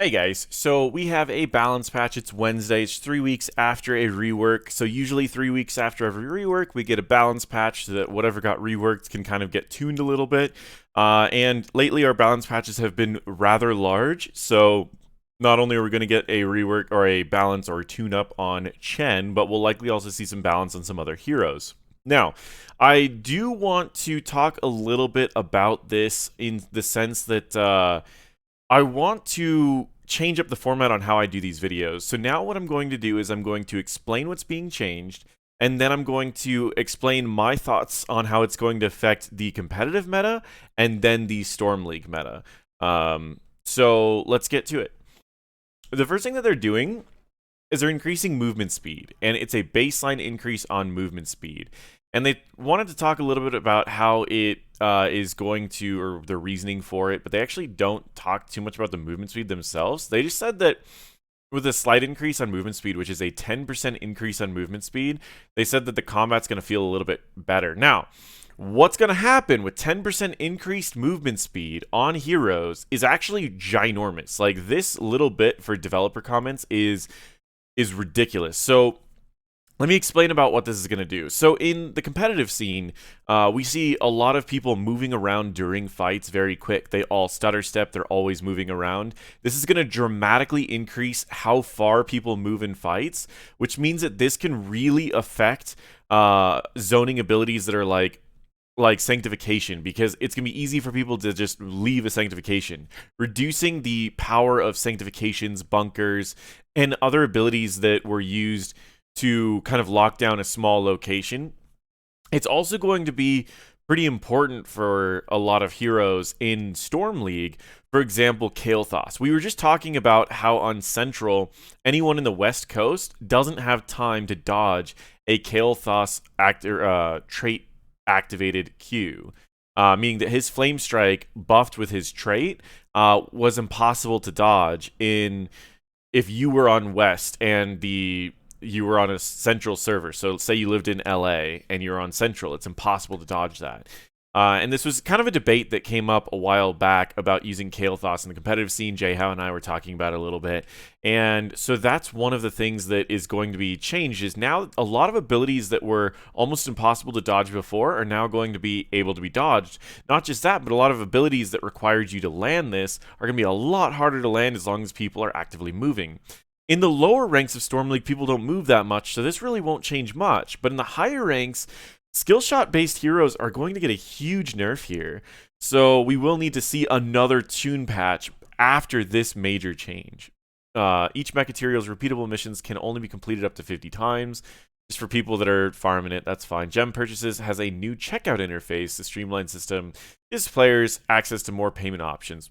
Hey guys, so we have a balance patch. It's Wednesday. It's 3 weeks after a rework. So usually 3 weeks after every rework, we get a balance patch so that whatever got reworked can kind of get tuned a little bit. And lately our balance patches have been rather large. So not only are we going to get a rework or a balance or a tune up on Chen, but we'll likely also see some balance on some other heroes. Now, I do want to talk a little bit about this in the sense that I want to change up the format on how I do these videos. So now what I'm going to do is I'm going to explain what's being changed, and then I'm going to explain my thoughts on how it's going to affect the competitive meta and then the Storm League meta. So let's get to it. The first thing that they're doing is they're increasing movement speed, and it's a baseline increase on movement speed. And they wanted to talk a little bit about how it is going to, or the reasoning for it, but they actually don't talk too much about the movement speed themselves. They just said that with a slight increase on movement speed, which is a 10% increase on movement speed, they said that the combat's going to feel a little bit better. Now, what's going to happen with 10% increased movement speed on heroes is actually ginormous. Like, this little bit for developer comments is ridiculous. So let me explain about what this is going to do. So in the competitive scene, we see a lot of people moving around during fights very quick. They all stutter step. They're always moving around. This is going to dramatically increase how far people move in fights, which means that this can really affect zoning abilities that are like sanctification, because it's going to be easy for people to just leave a sanctification. Reducing the power of sanctifications, bunkers, and other abilities that were used to kind of lock down a small location. It's also going to be pretty important for a lot of heroes in Storm League. For example, Kael'thas. We were just talking about how on Central, anyone in the West Coast doesn't have time to dodge a Kael'thas trait activated Q. Meaning that his Flame Strike buffed with his trait was impossible to dodge if you were on West and you were on a Central server. So say you lived in LA and you're on Central, it's impossible to dodge that. And this was kind of a debate that came up a while back about using Kael'thas in the competitive scene. Jayhow and I were talking about it a little bit. And so that's one of the things that is going to be changed, is now a lot of abilities that were almost impossible to dodge before are now going to be able to be dodged. Not just that, but a lot of abilities that required you to land this are going to be a lot harder to land as long as people are actively moving. In the lower ranks of Storm League, people don't move that much, so this really won't change much. But in the higher ranks, skill shot-based heroes are going to get a huge nerf here. So we will need to see another tune patch after this major change. Each Mechaterial's repeatable missions can only be completed up to 50 times. Just for people that are farming it, that's fine. Gem Purchases has a new checkout interface. The streamlined system gives players access to more payment options.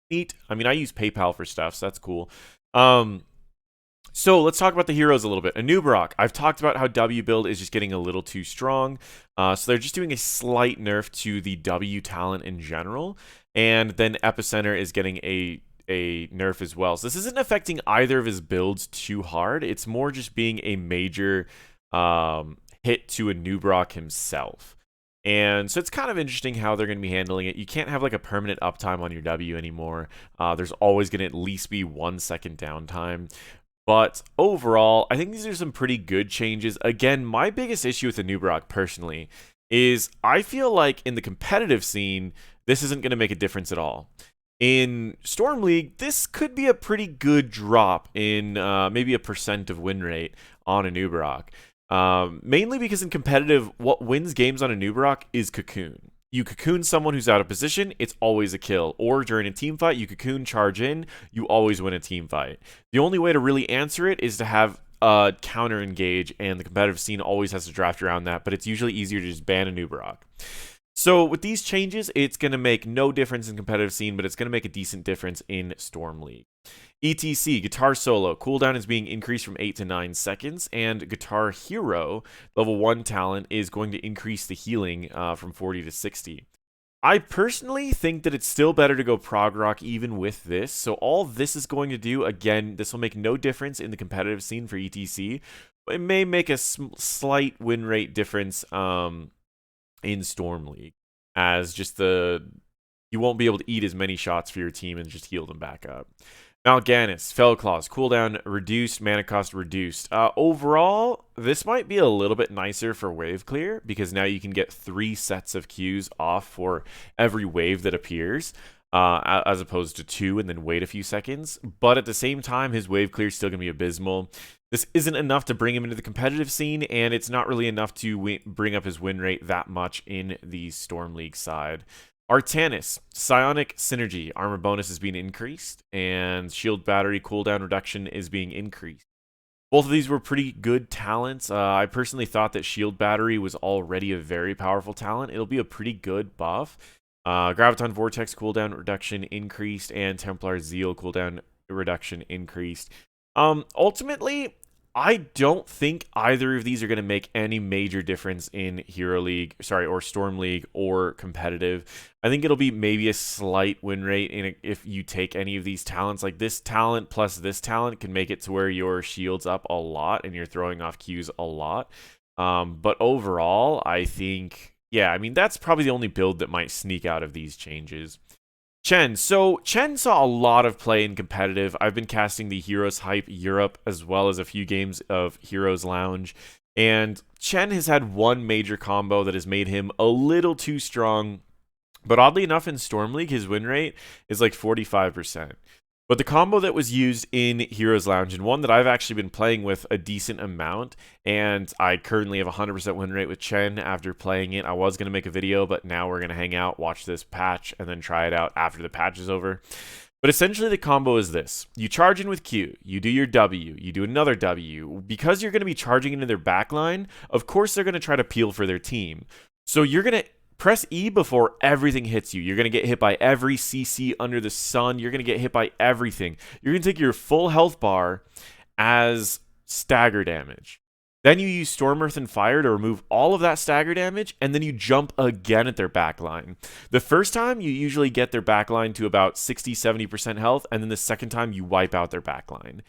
Neat. I mean, I use PayPal for stuff, so that's cool. So let's talk about the heroes a little bit. Anub'arak, I've talked about how W build is just getting a little too strong. So they're just doing a slight nerf to the W talent in general. And then Epicenter is getting a nerf as well. So this isn't affecting either of his builds too hard. It's more just being a major hit to Anub'arak himself. And so it's kind of interesting how they're going to be handling it. You can't have like a permanent uptime on your W anymore. There's always going to at least be 1 second downtime. But overall, I think these are some pretty good changes. Again, my biggest issue with Anub'arak personally is I feel like in the competitive scene, this isn't going to make a difference at all. In Storm League, this could be a pretty good drop in maybe a % of win rate on Anub'arak. Mainly because in competitive, what wins games on Anub'arak is Cocoon. You cocoon someone who's out of position, it's always a kill. Or during a team fight, you cocoon, charge in, you always win a team fight. The only way to really answer it is to have a counter engage, and the competitive scene always has to draft around that, but it's usually easier to just ban Anub'arak. So with these changes, it's going to make no difference in competitive scene, but it's going to make a decent difference in Storm League. ETC, Guitar Solo, cooldown is being increased from 8 to 9 seconds, and Guitar Hero, level 1 talent, is going to increase the healing from 40 to 60. I personally think that it's still better to go prog rock even with this, so all this is going to do, again, this will make no difference in the competitive scene for ETC, but it may make a slight win rate difference in Storm League, as just you won't be able to eat as many shots for your team and just heal them back up. Mal'Ganis, Fell Claws, cooldown reduced, mana cost reduced. Overall, this might be a little bit nicer for wave clear because now you can get 3 sets of Qs off for every wave that appears, as opposed to 2 and then wait a few seconds. But at the same time, his wave clear is still going to be abysmal. This isn't enough to bring him into the competitive scene, and it's not really enough to bring up his win rate that much in the Storm League side. Artanis, Psionic Synergy, armor bonus is being increased, and shield battery cooldown reduction is being increased. Both of these were pretty good talents. I personally thought that shield battery was already a very powerful talent. It'll be a pretty good buff. Graviton Vortex cooldown reduction increased, and Templar Zeal cooldown reduction increased. Ultimately, I don't think either of these are going to make any major difference in Hero League, or Storm League, or competitive. I think it'll be maybe a slight win rate if you take any of these talents. Like this talent plus this talent can make it to where your shield's up a lot and you're throwing off Qs a lot. But overall, I think, yeah, I mean, that's probably the only build that might sneak out of these changes. Chen. So Chen saw a lot of play in competitive. I've been casting the Heroes Hype Europe as well as a few games of Heroes Lounge. And Chen has had one major combo that has made him a little too strong. But oddly enough, in Storm League, his win rate is like 45%. But the combo that was used in Heroes Lounge, and one that I've actually been playing with a decent amount, and I currently have a 100% win rate with Chen after playing it. I was going to make a video, but now we're going to hang out, watch this patch, and then try it out after the patch is over. But essentially the combo is this. You charge in with Q, you do your W, you do another W. Because you're going to be charging into their backline, of course they're going to try to peel for their team. So you're going to press E before everything hits you. You're going to get hit by every CC under the sun. You're going to get hit by everything. You're going to take your full health bar as stagger damage. Then you use Storm, Earth, and Fire to remove all of that stagger damage, and then you jump again at their backline. The first time, you usually get their backline to about 60-70% health, and then the second time, you wipe out their backline.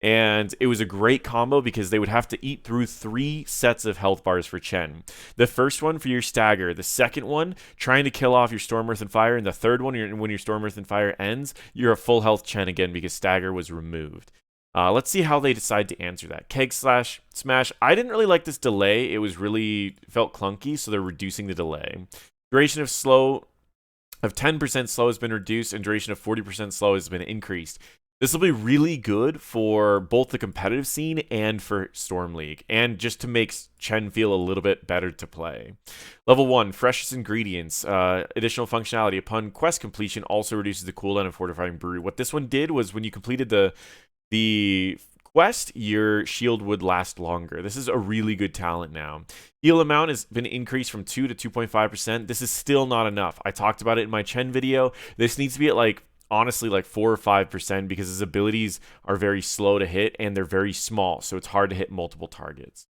And it was a great combo because they would have to eat through 3 sets of health bars for Chen. The first one for your stagger, the second one trying to kill off your Storm, Earth, and Fire, and the third one when your Storm, Earth, and Fire ends, you're a full health Chen again because stagger was removed. Let's see how they decide to answer that. Keg slash smash. I didn't really like this delay. It felt clunky, so they're reducing the delay. Duration of 10% slow has been reduced, and duration of 40% slow has been increased. This will be really good for both the competitive scene and for Storm League, and just to make Chen feel a little bit better to play. Level 1, Freshest Ingredients. Additional functionality. Upon quest completion, also reduces the cooldown of Fortifying Brew. What this one did was when you completed the quest, your shield would last longer. This is a really good talent now. Heal amount has been increased from 2 to 2.5%. This is still not enough. I talked about it in my Chen video. This needs to be at honestly 4 or 5% because his abilities are very slow to hit and they're very small, so it's hard to hit multiple targets.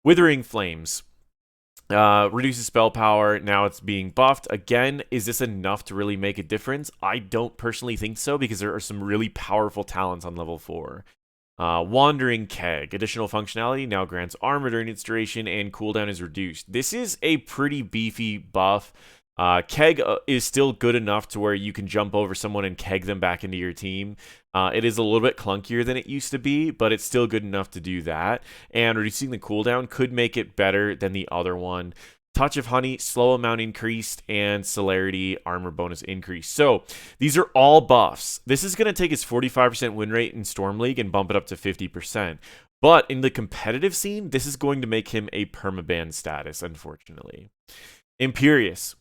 Withering Flames reduces spell power. Now it's being buffed again. Is this enough to really make a difference? I don't personally think so because there are some really powerful talents on level 4. Wandering Keg. Additional functionality now grants armor during its duration and cooldown is reduced. This is a pretty beefy buff. Keg is still good enough to where you can jump over someone and keg them back into your team. It is a little bit clunkier than it used to be, but it's still good enough to do that. And reducing the cooldown could make it better than the other one. Touch of Honey, slow amount increased, and Celerity, armor bonus increased. So these are all buffs. This is going to take his 45% win rate in Storm League and bump it up to 50%. But in the competitive scene, this is going to make him a permaban status, unfortunately. Imperius.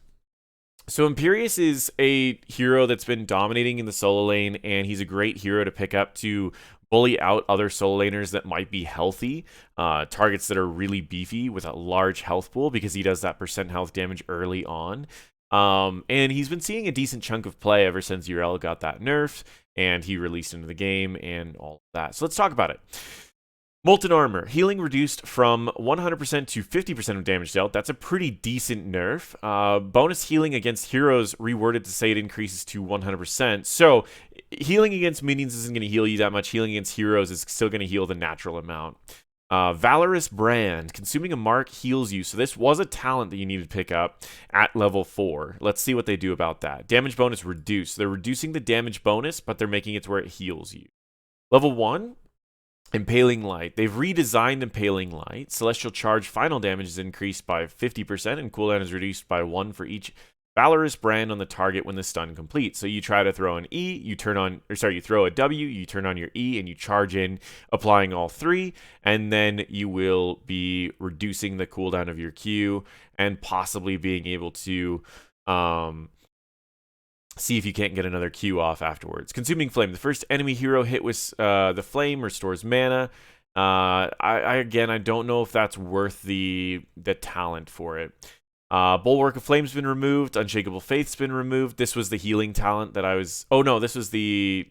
So Imperius is a hero that's been dominating in the solo lane, and he's a great hero to pick up to bully out other solo laners that might be healthy, targets that are really beefy with a large health pool because he does that percent health damage early on. And he's been seeing a decent chunk of play ever since Yrel got that nerf, and he released into the game and all of that. So let's talk about it. Molten Armor. Healing reduced from 100% to 50% of damage dealt. That's a pretty decent nerf. Bonus healing against heroes reworded to say it increases to 100%. So healing against minions isn't going to heal you that much. Healing against heroes is still going to heal the natural amount. Valorous Brand. Consuming a mark heals you. So this was a talent that you needed to pick up at level 4. Let's see what they do about that. Damage bonus reduced. They're reducing the damage bonus, but they're making it to where it heals you. Level 1, Impaling Light. They've redesigned Impaling Light. Celestial Charge final damage is increased by 50% and cooldown is reduced by 1 for each Valorous Brand on the target when the stun completes. So you try to throw an E, you throw a W, you turn on your E, and you charge in, applying all 3, and then you will be reducing the cooldown of your Q and possibly being able to see if you can't get another Q off afterwards. Consuming Flame. The first enemy hero hit with the flame restores mana. Again, I don't know if that's worth the talent for it. Bulwark of Flame's been removed. Unshakable Faith's been removed. This was the healing talent that I was... Oh, no, this was the...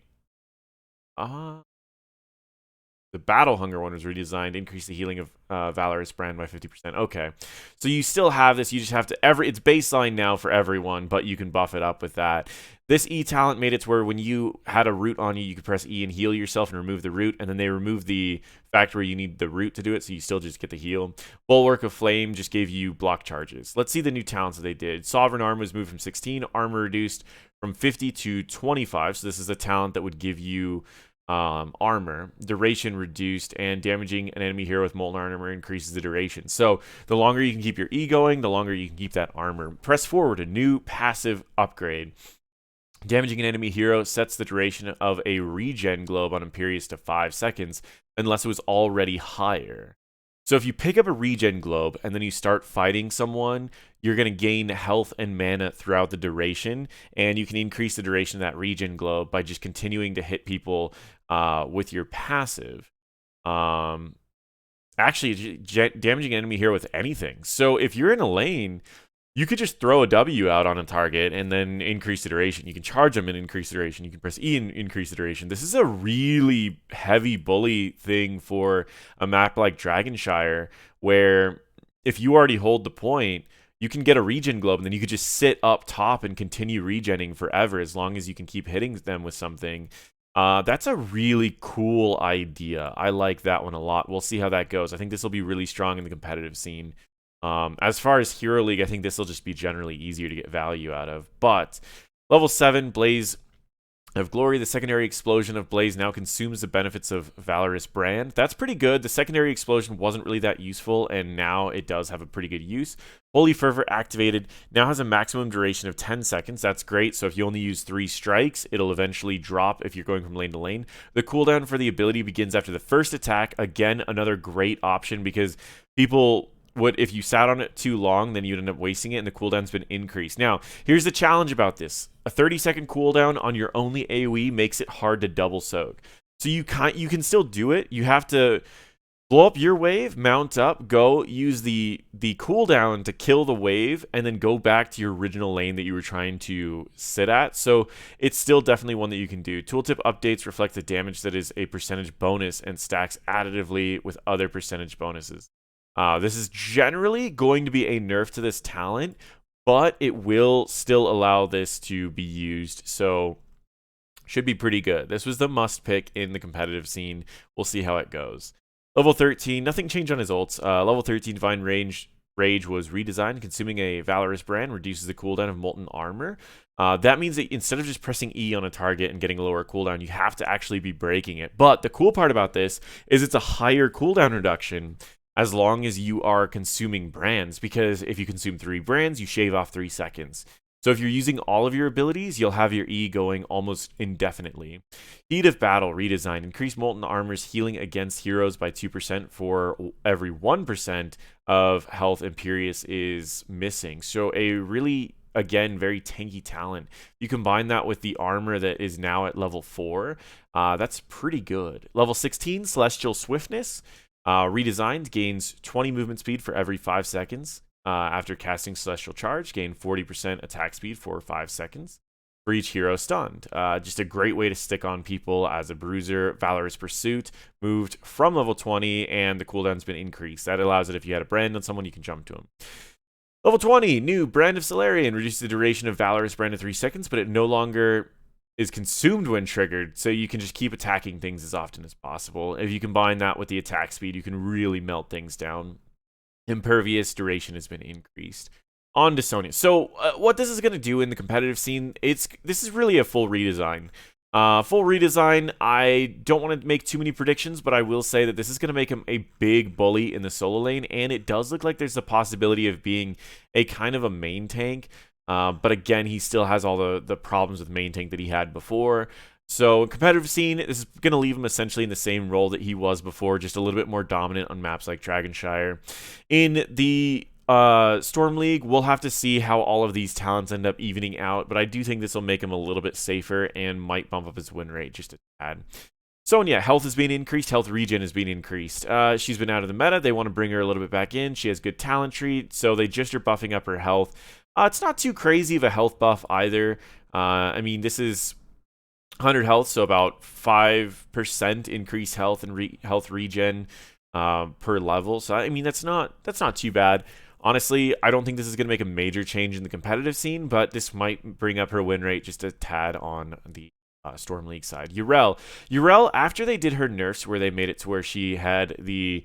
The Battle Hunger one was redesigned. Increase the healing of Valorous Brand by 50%. Okay. So you still have this. You just have to... It's baseline now for everyone, but you can buff it up with that. This E talent made it to where when you had a root on you, you could press E and heal yourself and remove the root, and then they removed the fact where you need the root to do it, so you still just get the heal. Bulwark of Flame just gave you block charges. Let's see the new talents that they did. Sovereign Armor was moved from 16. Armor reduced from 50 to 25. So this is a talent that would give you armor. Duration reduced, and damaging an enemy hero with Molten Armor increases the duration. So the longer you can keep your E going, the longer you can keep that armor. Press Forward, a new passive upgrade. Damaging an enemy hero sets the duration of a regen globe on Imperius to 5 seconds, unless it was already higher. So if you pick up a regen globe and then you start fighting someone, you're going to gain health and mana throughout the duration, and you can increase the duration of that regen globe by just continuing to hit people with your passive. Actually, damaging an enemy hero with anything. So if you're in a lane, you could just throw a W out on a target and then increase the duration. You can charge them and increase the duration. You can press E and increase the duration. This is a really heavy bully thing for a map like Dragonshire, where if you already hold the point, you can get a regen globe, and then you could just sit up top and continue regenning forever as long as you can keep hitting them with something. That's a really cool idea. I like that one a lot. We'll see how that goes. I think this will be really strong in the competitive scene. As far as Hero League, I think this will just be generally easier to get value out of. But level 7, Blaze of Glory. The secondary explosion of Blaze now consumes the benefits of Valorous Brand. That's pretty good. The secondary explosion wasn't really that useful, and now it does have a pretty good use. Holy Fervor activated. Now has a maximum duration of 10 seconds. That's great. So if you only use 3 strikes, it'll eventually drop if you're going from lane to lane. The cooldown for the ability begins after the first attack. Again, another great option, because people... if you sat on it too long, then you'd end up wasting it, and the cooldown's been increased. Now, here's the challenge about this. A 30-second cooldown on your only AoE makes it hard to double soak. So you can still do it. You have to blow up your wave, mount up, go use the cooldown to kill the wave, and then go back to your original lane that you were trying to sit at. So it's still definitely one that you can do. Tooltip updates reflect the damage that is a percentage bonus and stacks additively with other percentage bonuses. This is generally going to be a nerf to this talent, but it will still allow this to be used, so should be pretty good. This was the must pick in the competitive scene. We'll see how it goes. Level 13, nothing changed on his ults. Level 13 Divine Rage was redesigned. Consuming a Valorous Brand reduces the cooldown of Molten Armor. That means that instead of just pressing E on a target and getting a lower cooldown, you have to actually be breaking it. But the cool part about this is it's a higher cooldown reduction as long as you are consuming brands, because if you consume 3 brands, you shave off 3 seconds. So if you're using all of your abilities, you'll have your E going almost indefinitely. Heat of Battle redesign. Increase Molten Armor's healing against heroes by 2% for every 1% of health Imperius is missing. So a really, again, very tanky talent. You combine that with the armor that is now at level 4. That's pretty good. Level 16, Celestial Swiftness. Redesigned, gains 20 movement speed for every 5 seconds. After casting Celestial Charge, gain 40% attack speed for 5 seconds for each hero stunned. Just a great way to stick on people as a bruiser. Valorous Pursuit moved from level 20, and the cooldown's been increased. That allows it, if you had a brand on someone, you can jump to them. Level 20, new Brand of Solarian. Reduces the duration of Valorous Brand to 3 seconds, but it no longer is consumed when triggered, so you can just keep attacking things as often as possible. If you combine that with the attack speed, you can really melt things down. Impervious duration has been increased. On to Sonya. So what this is going to do in the competitive scene, this is really a full redesign. Full redesign, I don't want to make too many predictions, but I will say that this is going to make him a big bully in the solo lane, and it does look like there's a possibility of being a kind of a main tank. But again, he still has all the problems with main tank that he had before. So competitive scene, this is going to leave him essentially in the same role that he was before, just a little bit more dominant on maps like Dragonshire. In the Storm League, we'll have to see how all of these talents end up evening out, but I do think this will make him a little bit safer and might bump up his win rate just a tad. Sonya, health is being increased, health regen is being increased. She's been out of the meta, they want to bring her a little bit back in, she has good talent tree, so they just are buffing up her health. It's not too crazy of a health buff either. I mean, this is 100 health, so about 5% increased health and health regen per level. So I mean, that's not too bad. Honestly, I don't think this is going to make a major change in the competitive scene, but this might bring up her win rate just a tad on the Storm League side. Yrel, after they did her nerfs where they made it to where she had the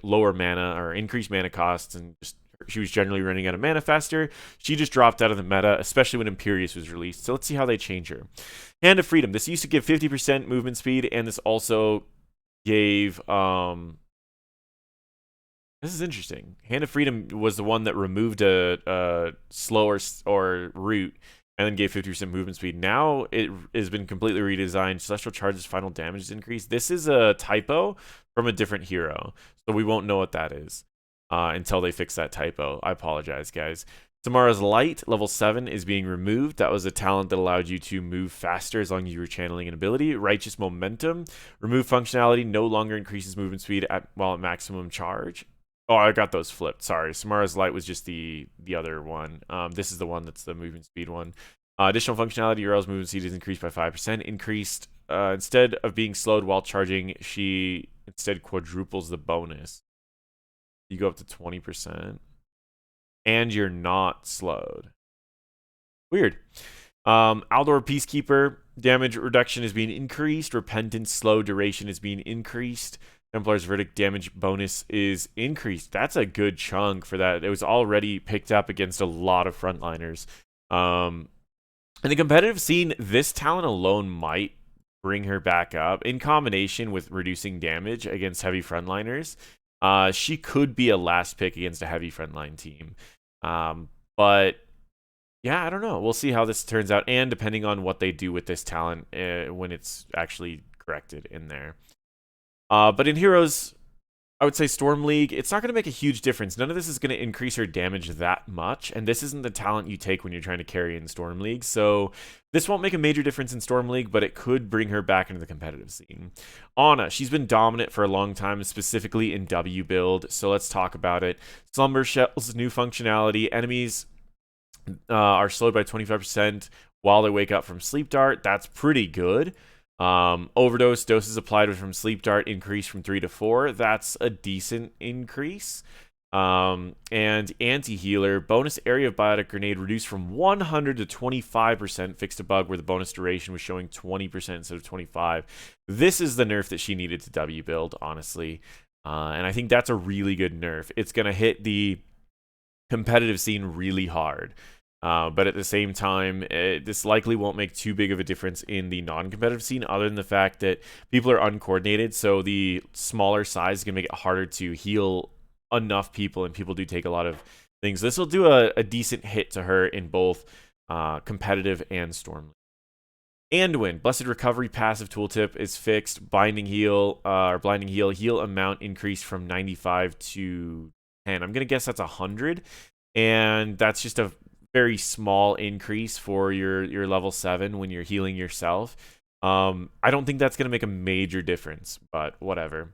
lower mana or increased mana costs and just she was generally running out of mana faster, she just dropped out of the meta, especially when Imperius was released. So let's see how they change her. Hand of Freedom. This used to give 50% movement speed, and this also gave this is interesting. Hand of Freedom was the one that removed a slow or root and then gave 50% movement speed. Now it has been completely redesigned. Celestial Charge's final damage is increased. This is a typo from a different hero, so we won't know what that is until they fix that typo. I apologize, guys. Samara's Light, level 7, is being removed. That was a talent that allowed you to move faster as long as you were channeling an ability. Righteous Momentum, remove functionality, no longer increases movement speed while at maximum charge. Oh, I got those flipped. Sorry. Samara's Light was just the other one. This is the one that's the movement speed one. Additional functionality, Yrel's movement speed is increased by 5%. Increased, instead of being slowed while charging, she instead quadruples the bonus. You go up to 20%. And you're not slowed. Weird. Aldor Peacekeeper, damage reduction is being increased. Repentance slow duration is being increased. Templar's Verdict damage bonus is increased. That's a good chunk for that. It was already picked up against a lot of frontliners. In the competitive scene, this talent alone might bring her back up in combination with reducing damage against heavy frontliners. She could be a last pick against a heavy frontline team. But yeah, I don't know. We'll see how this turns out, and depending on what they do with this talent when it's actually corrected in there. But in Heroes, I would say Storm League, it's not going to make a huge difference. None of this is going to increase her damage that much, and this isn't the talent you take when you're trying to carry in Storm League, so this won't make a major difference in Storm League, but it could bring her back into the competitive scene. Ana, she's been dominant for a long time, specifically in W build, so let's talk about it. Slumber Shell's new functionality. Enemies are slowed by 25% while they wake up from Sleep Dart. That's pretty good. Overdose doses applied from Sleep Dart increased from 3 to 4. That's a decent increase. And Anti-Healer, bonus area of Biotic Grenade reduced from 100 to 25%, fixed a bug where the bonus duration was showing 20% instead of 25. This is the nerf that she needed to W build, honestly. And I think that's a really good nerf. It's going to hit the competitive scene really hard. But at the same time, this likely won't make too big of a difference in the non-competitive scene, other than the fact that people are uncoordinated, so the smaller size is going to make it harder to heal enough people, and people do take a lot of things. This will do a decent hit to her in both competitive and Storm. Anduin, Blessed Recovery passive tooltip is fixed. Blinding Heal amount increased from 95 to 10. I'm going to guess that's 100, and that's just a very small increase for your level 7 when you're healing yourself. I don't think that's going to make a major difference, but whatever.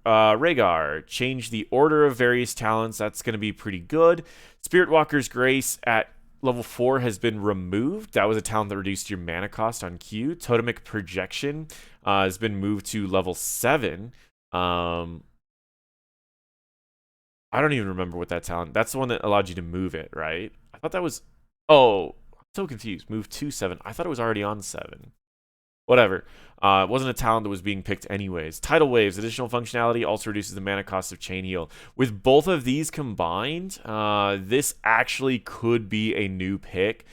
Rhaegar, change the order of various talents. That's going to be pretty good. Spirit Walker's Grace at level 4 has been removed. That was a talent that reduced your mana cost on Q. Totemic Projection has been moved to level 7. I don't even remember what that talent. That's the one that allowed you to move it, right? I thought that was. Oh, So confused. Move to 7. I thought it was already on 7. Whatever. It wasn't a talent that was being picked anyways. Tidal Waves, additional functionality, also reduces the mana cost of Chain Heal. With both of these combined, this actually could be a new pick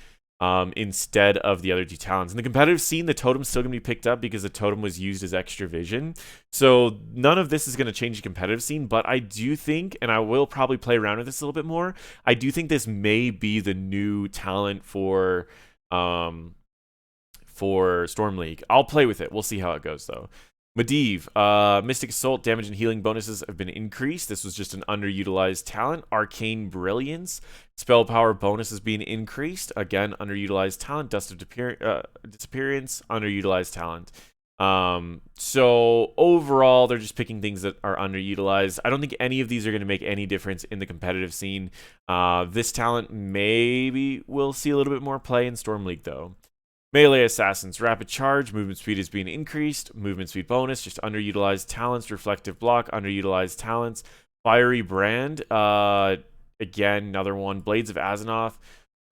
instead of the other two talents. In the competitive scene, the totem's still going to be picked up because the totem was used as extra vision. So none of this is going to change the competitive scene, but I do think, and I will probably play around with this a little bit more, I do think this may be the new talent for Storm League. I'll play with it. We'll see how it goes, though. Medivh, Mystic Assault, damage and healing bonuses have been increased. This was just an underutilized talent. Arcane Brilliance, spell power bonus is being increased. Again, underutilized talent. Dust of Disappearance, underutilized talent. So overall, they're just picking things that are underutilized. I don't think any of these are going to make any difference in the competitive scene. This talent maybe we'll see a little bit more play in Storm League, though. Melee Assassins, rapid charge, movement speed is being increased, movement speed bonus, just underutilized talents, reflective block, underutilized talents, fiery brand, again, another one, Blades of Azzinoth,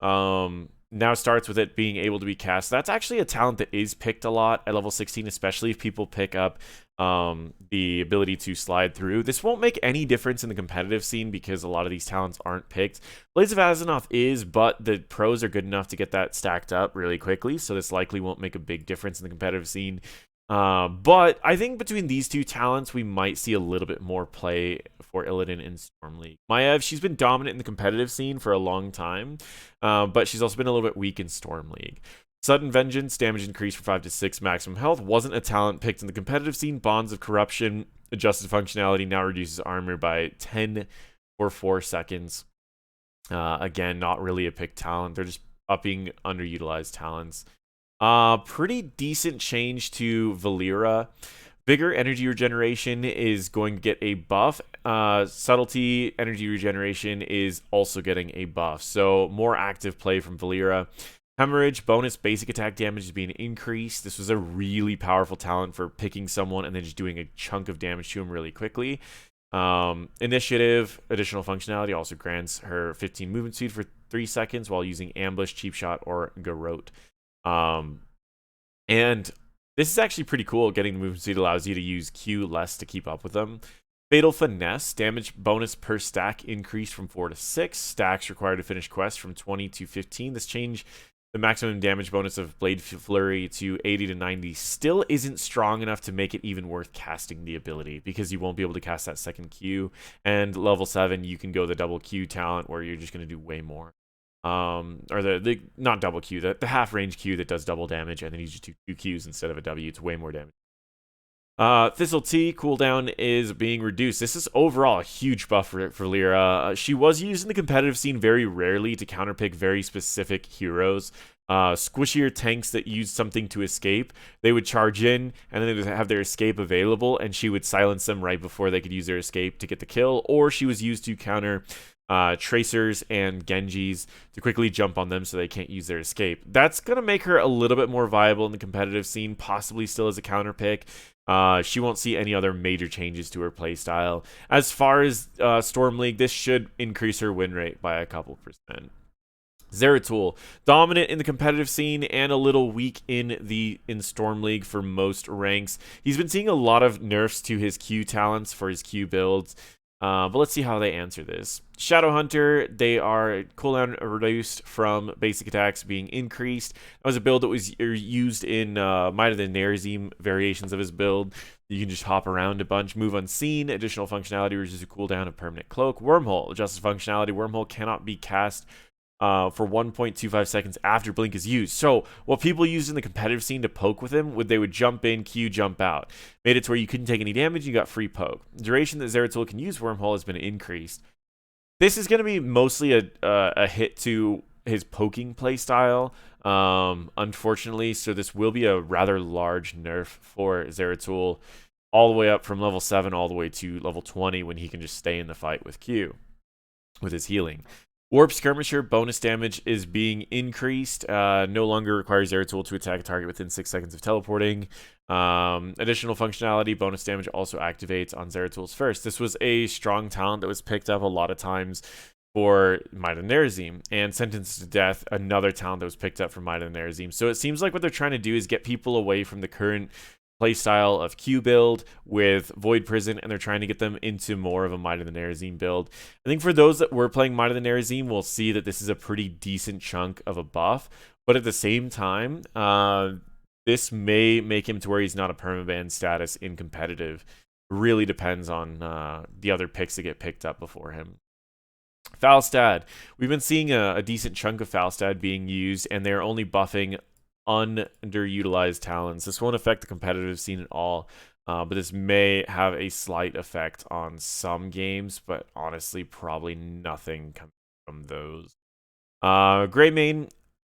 now starts with it being able to be cast. That's actually a talent that is picked a lot at level 16, especially if people pick up the ability to slide through. This won't make any difference in the competitive scene because a lot of these talents aren't picked. Blades of Azzinoth is, but the pros are good enough to get that stacked up really quickly, so this likely won't make a big difference in the competitive scene. But I think between these two talents, we might see a little bit more play for Illidan in Storm League. Maiev, she's been dominant in the competitive scene for a long time, but she's also been a little bit weak in Storm League. Sudden Vengeance, damage increase for 5 to 6 maximum health, wasn't a talent picked in the competitive scene. Bonds of Corruption, adjusted functionality, now reduces armor by 10 or 4 seconds. Again, not really a picked talent. They're just upping underutilized talents. Pretty decent change to Valeera. Vigor energy regeneration is going to get a buff. Subtlety energy regeneration is also getting a buff. So more active play from Valeera. Hemorrhage bonus basic attack damage is being increased. This was a really powerful talent for picking someone and then just doing a chunk of damage to him really quickly. Initiative, additional functionality, also grants her 15 movement speed for 3 seconds while using Ambush, Cheap Shot, or Garrote. And this is actually pretty cool. Getting the movement speed allows you to use Q less to keep up with them. Fatal Finesse, damage bonus per stack increased from 4 to 6. Stacks required to finish quests from 20 to 15. This change the maximum damage bonus of Blade Flurry to 80 to 90 still isn't strong enough to make it even worth casting the ability because you won't be able to cast that second Q. And level 7, you can go the double Q talent where you're just going to do way more. Or the not double Q, the half range Q that does double damage, and then you just do 2 Qs instead of a W. It's way more damage. Thistle T cooldown is being reduced. This is overall a huge buff for Lyra. She was used in the competitive scene very rarely to counterpick very specific heroes. Squishier tanks that used something to escape, they would charge in and then they would have their escape available, and she would silence them right before they could use their escape to get the kill, or she was used to counter Tracers and Genjis to quickly jump on them so they can't use their escape. That's going to make her a little bit more viable in the competitive scene, possibly still as a counter pick. She won't see any other major changes to her playstyle. As far as Storm League, this should increase her win rate by a couple %. Zeratul, dominant in the competitive scene and a little weak in Storm League for most ranks. He's been seeing a lot of nerfs to his Q talents for his Q builds. But let's see how they answer this. Shadowhunter, they are cooldown reduced from basic attacks being increased. That was a build that was used in Might of the Nerazim variations of his build. You can just hop around a bunch. Move unseen, additional functionality reduces the cooldown of permanent cloak. Wormhole, adjusted functionality. Wormhole cannot be cast for 1.25 seconds after blink is used. So what people used in the competitive scene to poke with him, they would jump in, Q, jump out. Made it to where you couldn't take any damage, you got free poke. Duration that Zeratul can use Wormhole has been increased. This is going to be mostly a hit to his poking playstyle, unfortunately, so this will be a rather large nerf for Zeratul, all the way up from level 7 all the way to level 20 when he can just stay in the fight with Q, with his healing. Warp Skirmisher bonus damage is being increased. No longer requires Zeratul to attack a target within 6 seconds of teleporting. Additional functionality, bonus damage also activates on Zeratul's first. This was a strong talent that was picked up a lot of times for Might and Nerazim, and Sentenced to Death, another talent that was picked up from Might and Nerazim. So it seems like what they're trying to do is get people away from the current playstyle of Q build with Void Prison, and they're trying to get them into more of a Might of the Nerazim build. I think for those that were playing Might of the Nerazim, we'll see that this is a pretty decent chunk of a buff, but at the same time, this may make him to where he's not a permaban status in competitive. Really depends on the other picks that get picked up before him. Falstad. We've been seeing a decent chunk of Falstad being used, and they're only buffing underutilized talents. This won't affect the competitive scene at all, but this may have a slight effect on some games, but honestly, probably nothing coming from those. Greymane.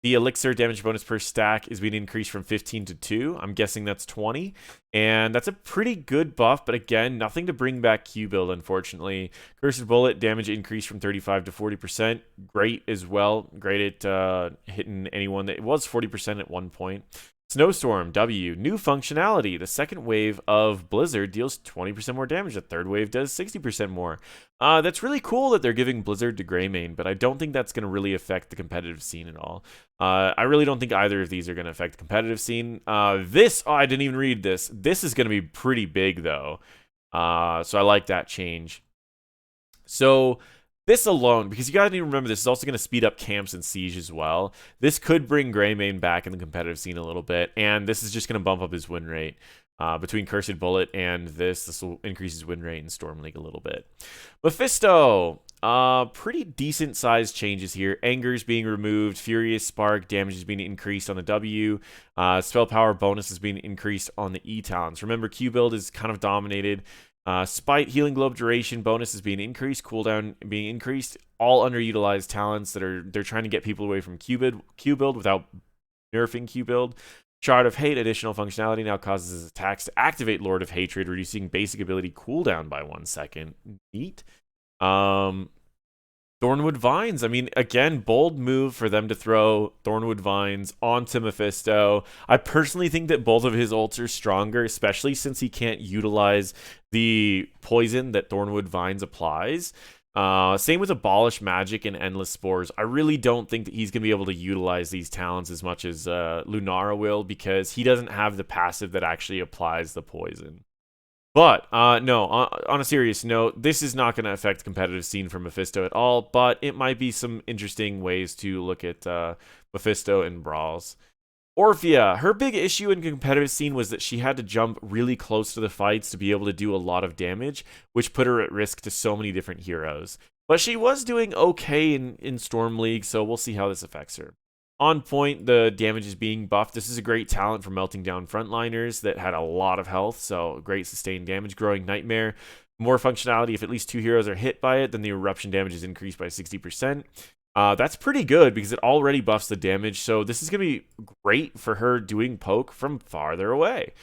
The elixir damage bonus per stack is being increased from 15 to 2. I'm guessing that's 20. And that's a pretty good buff, but again, nothing to bring back Q build, unfortunately. Cursed Bullet damage increased from 35 to 40%. Great as well. Great at hitting anyone that was 40% at one point. Snowstorm, W, new functionality. The second wave of Blizzard deals 20% more damage. The third wave does 60% more. That's really cool that they're giving Blizzard to Greymane, but I don't think that's going to really affect the competitive scene at all. I really don't think either of these are going to affect the competitive scene. I didn't even read this. This is going to be pretty big, though. So I like that change. So this alone, because you gotta need to remember, this is also going to speed up camps and siege as well. This could bring Greymane back in the competitive scene a little bit, and this is just going to bump up his win rate. Between Cursed Bullet and this will increase his win rate in Storm League a little bit. Mephisto, pretty decent sized changes here. Anger's being removed, Furious Spark damage is being increased on the W, Spell Power bonus is being increased on the E talents. Remember, Q build is kind of dominated. Spite, Healing Globe duration bonus is being increased, cooldown being increased. All underutilized talents that they're trying to get people away from Q build without nerfing Q build. Shard of Hate, additional functionality, now causes his attacks to activate Lord of Hatred, reducing basic ability cooldown by 1 second. Neat. Thornwood Vines. I mean, again, bold move for them to throw Thornwood Vines onto Mephisto. I personally think that both of his ults are stronger, especially since he can't utilize the poison that Thornwood Vines applies. Same with Abolish Magic and Endless Spores. I really don't think that he's going to be able to utilize these talents as much as Lunara will, because he doesn't have the passive that actually applies the poison. But, no, on a serious note, this is not going to affect the competitive scene for Mephisto at all, but it might be some interesting ways to look at Mephisto in brawls. Orphea, her big issue in competitive scene was that she had to jump really close to the fights to be able to do a lot of damage, which put her at risk to so many different heroes. But she was doing okay in Storm League, so we'll see how this affects her. On point, the damage is being buffed. This is a great talent for melting down frontliners that had a lot of health, so great sustained damage. Growing Nightmare, more functionality. If at least 2 heroes are hit by it, then the eruption damage is increased by 60%. That's pretty good because it already buffs the damage, so this is going to be great for her doing poke from farther away.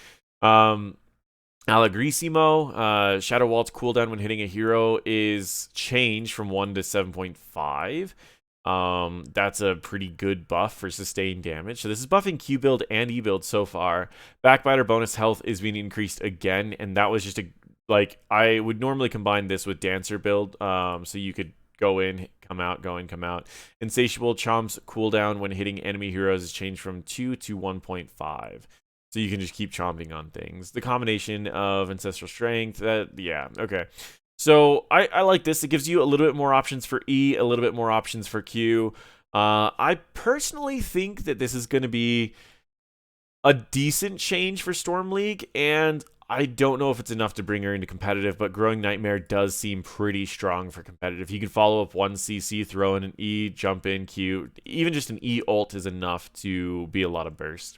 Allegrissimo, Shadow Waltz cooldown when hitting a hero is changed from 1 to 7.5. That's a pretty good buff for sustained damage. So this is buffing Q build and E build so far. Backbiter bonus health is being increased again, and that was just I would normally combine this with Dancer build, so you could go in, come out, go in, come out. Insatiable Chomp's cooldown when hitting enemy heroes is changed from 2 to 1.5. So you can just keep chomping on things. The combination of Ancestral Strength, yeah, okay. So I like this. It gives you a little bit more options for E, a little bit more options for Q. I personally think that this is going to be a decent change for Storm League, and I don't know if it's enough to bring her into competitive, but Growing Nightmare does seem pretty strong for competitive. You can follow up 1 CC, throw in an E, jump in Q. Even just an E ult is enough to be a lot of burst.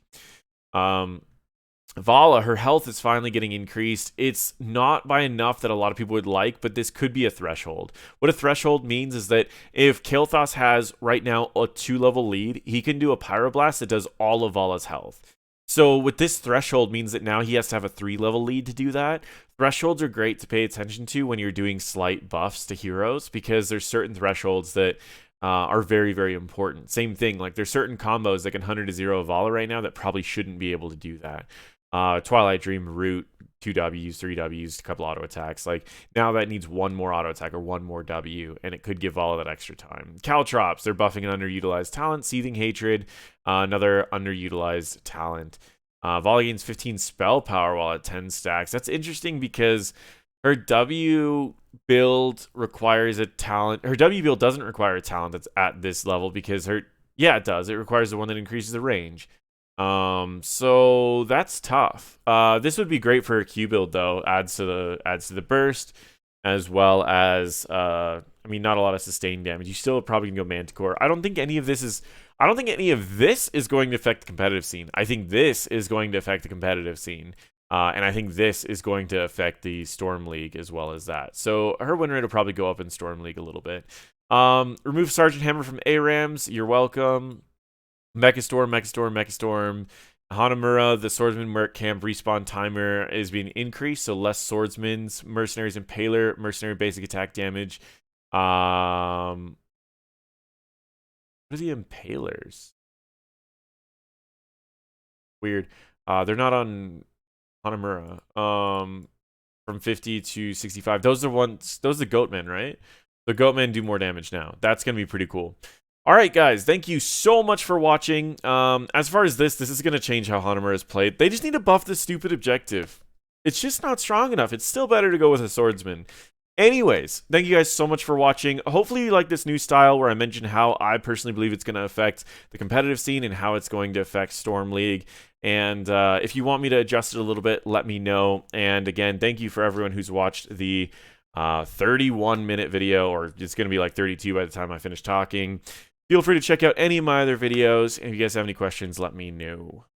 Vala, her health is finally getting increased. It's not by enough that a lot of people would like, but this could be a threshold. What a threshold means is that if Kael'thas has right now a 2-level lead, he can do a Pyroblast that does all of Vala's health. So with this threshold means that now he has to have a 3-level lead to do that. Thresholds are great to pay attention to when you're doing slight buffs to heroes, because there's certain thresholds that are very, very important. Same thing, like there's certain combos that can 100 to 0 Vala right now that probably shouldn't be able to do that. Twilight Dream, Root, 2 Ws, 3 Ws, a couple auto attacks. Like, now that needs one more auto attack or one more W, and it could give all of that extra time. Caltrops, they're buffing an underutilized talent. Seething Hatred, another underutilized talent. Volley gains 15 spell power while at 10 stacks. That's interesting because her W build requires a talent. Her W build doesn't require a talent that's at this level because yeah, it does. It requires the one that increases the range. So that's tough. This would be great for a Q build though. Adds to the burst, as well as I mean, not a lot of sustained damage. You still probably can go Manticore. I don't think any of this is going to affect the competitive scene. I think this is going to affect the competitive scene. And I think this is going to affect the Storm League as well as that. So her win rate will probably go up in Storm League a little bit. Remove Sergeant Hammer from ARAMs. You're welcome. Mechistorm. Hanamura, the Swordsman Merc Camp respawn timer is being increased, so less Swordsman's, Mercenaries Impaler, Mercenary basic attack damage. What are the Impalers? Weird. They're not on Hanamura. From 50 to 65. Those are the Goatmen, right? The Goatmen do more damage now. That's gonna be pretty cool. All right, guys, thank you so much for watching. As far as this is going to change how Hanamura is played. They just need to buff this stupid objective. It's just not strong enough. It's still better to go with a swordsman. Anyways, thank you guys so much for watching. Hopefully you like this new style where I mentioned how I personally believe it's going to affect the competitive scene and how it's going to affect Storm League. And if you want me to adjust it a little bit, let me know. And again, thank you for everyone who's watched the 31-minute video, or it's going to be like 32 by the time I finish talking. Feel free to check out any of my other videos. If you guys have any questions, let me know.